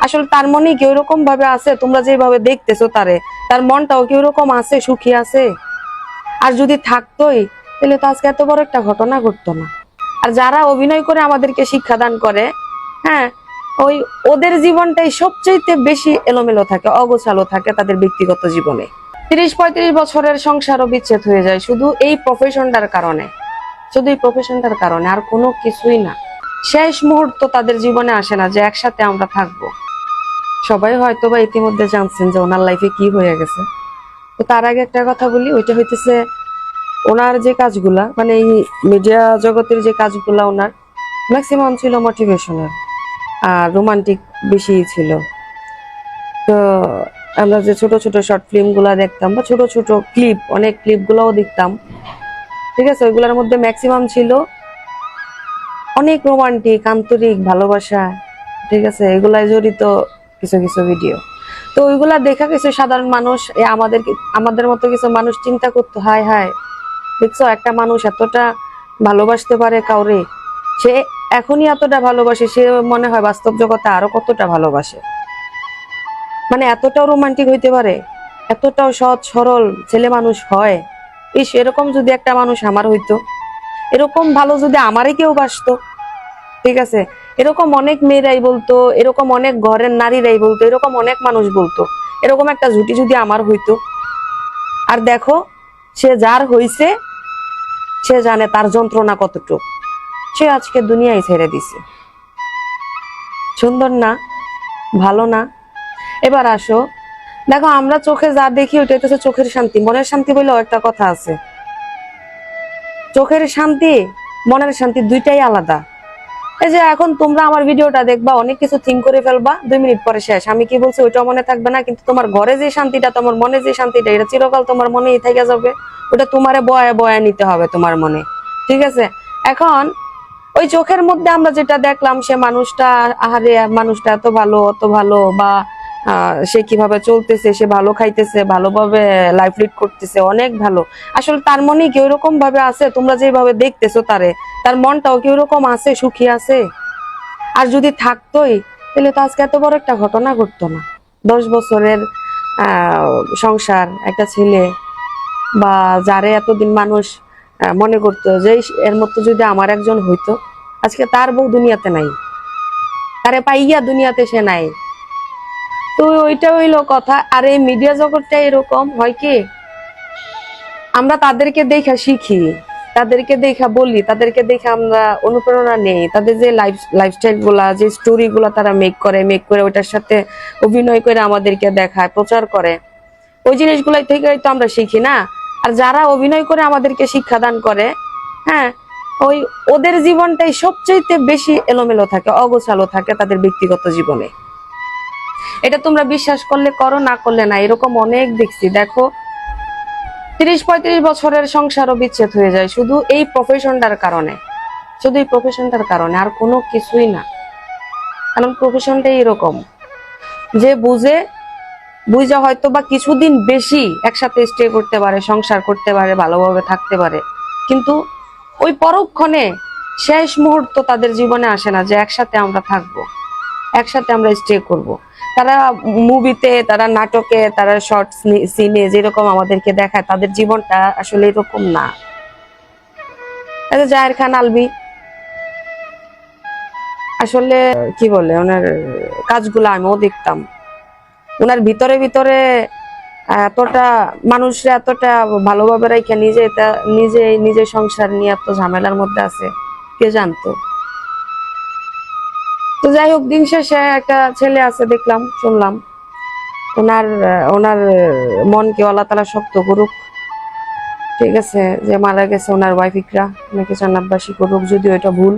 আসলে তার মনে কি ওইরকম ভাবে আছে, তোমরা যেভাবে দেখতেছো তার মনটাও কি ওইরকম আছে, সুখী আছে? আর যদি থাকতোই তাহলে তো আজকে এত বড় একটা ঘটনা ঘটতো না। আর যারা অভিনয় করে আমাদেরকে শিক্ষাদান করে, হ্যাঁ, ওদের জীবনটাই সবচাইতে বেশি এলোমেলো থাকে, অগোছালো থাকে তাদের ব্যক্তিগত জীবনে। 30-35 বছরের সংসারও বিচ্ছেদ হয়ে যায় শুধু এই প্রফেশনটার কারণে, শুধু এই প্রফেশনটার কারণে, আর কোনো কিছুই না। শেষ মুহূর্ত তাদের জীবনে আসে না যে একসাথে আমরা থাকবো। সবাই হয়তো বা ইতিমধ্যে জানছেন যে ওনার লাইফে কি হয়ে গেছে। তো তার আগে একটা কথা বলি, ওইটা হইতেছে ওনার যে কাজগুলা, মানে এই মিডিয়া জগতের যে কাজগুলা ওনার ম্যাক্সিমাম ছিল মোটিভেশনাল আর রোমান্টিক বেশি ছিল। তো আমরা যে ছোট ছোট শর্ট ফিল্ম গুলা দেখতাম বা ছোট ছোট ক্লিপ, অনেক ক্লিপ গুলাও দেখতাম, ঠিক আছে, ওইগুলোর মধ্যে ম্যাক্সিমাম ছিল অনেক রোমান্টিক, আন্তরিক ভালোবাসা, ঠিক আছে, এগুলাই জড়িত কিছু কিছু ভিডিও। তো ওইগুলা দেখা কিছু সাধারণ মানুষ, আমাদের মতো কিছু মানুষ চিন্তা করতো, হায় হায়, দেখছো একটা মানুষ এতটা ভালোবাসতে পারে কাউরে, সে এখনই এতটা ভালোবাসে, সে মনে হয় বাস্তব জগতে আরো কতটা ভালোবাসে, মানে এতটাও রোমান্টিক হইতে পারে, এতটাও সৎ সরল ছেলে মানুষ হয়। ইস, এরকম যদি একটা মানুষ আমার হইতো, এরকম ভালো যদি আমারে কেউ বাসতো, ঠিক আছে, এরকম অনেক মেয়েরাই বলতো, এরকম অনেক ঘরের নারীরাই বলতো, এরকম অনেক মানুষ বলতো, এরকম একটা জুটি যদি আমার হইতো। আর দেখো, সে যার হইছে সে জানে তার যন্ত্রণা কতটুকু, সে আজকে দুনিয়ায় ছেড়ে দিছে। সুন্দর না? ভালো না? এবার আসো, দেখো আমরা চোখে যা দেখি ওইটা হচ্ছে চোখের শান্তি, মনের শান্তি বলেও একটা কথা আছে। চোখের শান্তি, মনের শান্তি দুইটাই আলাদা। এই যে এখন তোমরা আমার ভিডিওটা দেখবা, অনেক কিছু থিঙ্ক করে ফেলবা, 2 মিনিট পরে শেষ। আমি কি বলছি ওইটাও মনে থাকবে না, কিন্তু তোমার ঘরে যে শান্তিটা, তোমার মনে যে শান্তিটা, এটা চিরকাল তোমার মনেই থেকে যাবে। ওটা তোমারে বয়া বয়া নিতে হবে তোমার মনে, ঠিক আছে। এখন ওই চোখের মধ্যে আমরা যেটা দেখলাম, সে মানুষটা, আহারে মানুষটা এত ভালো, অত ভালো, বা সে কিভাবে চলতেছে, সে ভালো খাইতেছে, ভালোভাবে লাইফ লিড করতেছে, অনেক ভালো। আসলে তার মনে কি ওইরকম ভাবে আছে, তোমরা যেভাবে দেখতেছো তার মনটাও কি ওইরকম আছে, সুখী আছে? আর যদি থাকতোই তাহলে তো আজকে এত বড় একটা ঘটনা ঘটতো না। 10 বছরের সংসার, একটা ছেলে, বা যারে এতদিন মানুষ মনে করতো যে এর মতো যদি আমার একজন হইতো, আজকে তার বউ দুনিয়াতে নাই, তারে পাইয়া দুনিয়াতে সে নাই। তো ওইটা হইলো কথা। আর এই মিডিয়া জগৎটা এরকম হয় কি, আমরা তাদেরকে দেখা শিখি, তাদেরকে দেখা বলি, তাদেরকে দেখে আমরা অনুপ্রেরণা নেই। তাদের যে লাইফস্টাইল গুলা, যে স্টোরি গুলা তারা মেক করে ওইটার সাথে অভিনয় করে আমাদেরকে দেখায়, প্রচার করে, ওই জিনিসগুলাই থেকে তো আমরা শিখি না। আর যারা অভিনয় করে আমাদেরকে শিক্ষাদান করে, হ্যাঁ, ওদের জীবনটাই সবচাইতে বেশি এলোমেলো থাকে, অগোছালো থাকে তাদের ব্যক্তিগত জীবনে। এটা তোমরা বিশ্বাস করলে করো, না করলে না, এরকম অনেক দেখছি। দেখো 30-35 বছরের সংসারও বিচ্ছেদ হয়ে যায় শুধু এই প্রফেশনটার কারণে, শুধু এই প্রফেশনটার কারণে, আর কোনো কিছুই না। কারণ প্রফেশনটাই এরকম যে বুঝে হয়তো বা কিছুদিন বেশি একসাথে স্টে করতে পারে, সংসার করতে পারে, ভালোভাবে থাকতে পারে, কিন্তু ওই পরক্ষণে শেষ মুহূর্ত তাদের জীবনে আসে না যে একসাথে আমরা থাকবো, একসাথে আমরা স্টে করব। তারা মুভিতে, তারা নাটকে, তারা শর্ট সিনে যেরকম আমাদেরকে দেখায়, তাদের জীবনটা আসলে এরকম না। জাহের খান আলভী আসলে কি বলে, ওনার কাজগুলো আমিও দেখতাম। ওনার ভিতরে ভিতরে এতটা মানুষরা এতটা ভালোভাবে রাখা, নিজে সংসার নিয়ে এত ঝামেলার মধ্যে আছে, কে জানতো। তো যাই হোক, দিন শেষে একটা ছেলে আছে দেখলাম, শুনলাম, ওনার মনকে আল্লাহ তাআলা শক্ত করুক, ঠিক আছে, যে মারা গেছে ওনার ওয়াইফ ইকরা, নাকি জান্নাতবাসী করুক, যদিও এটা ভুল।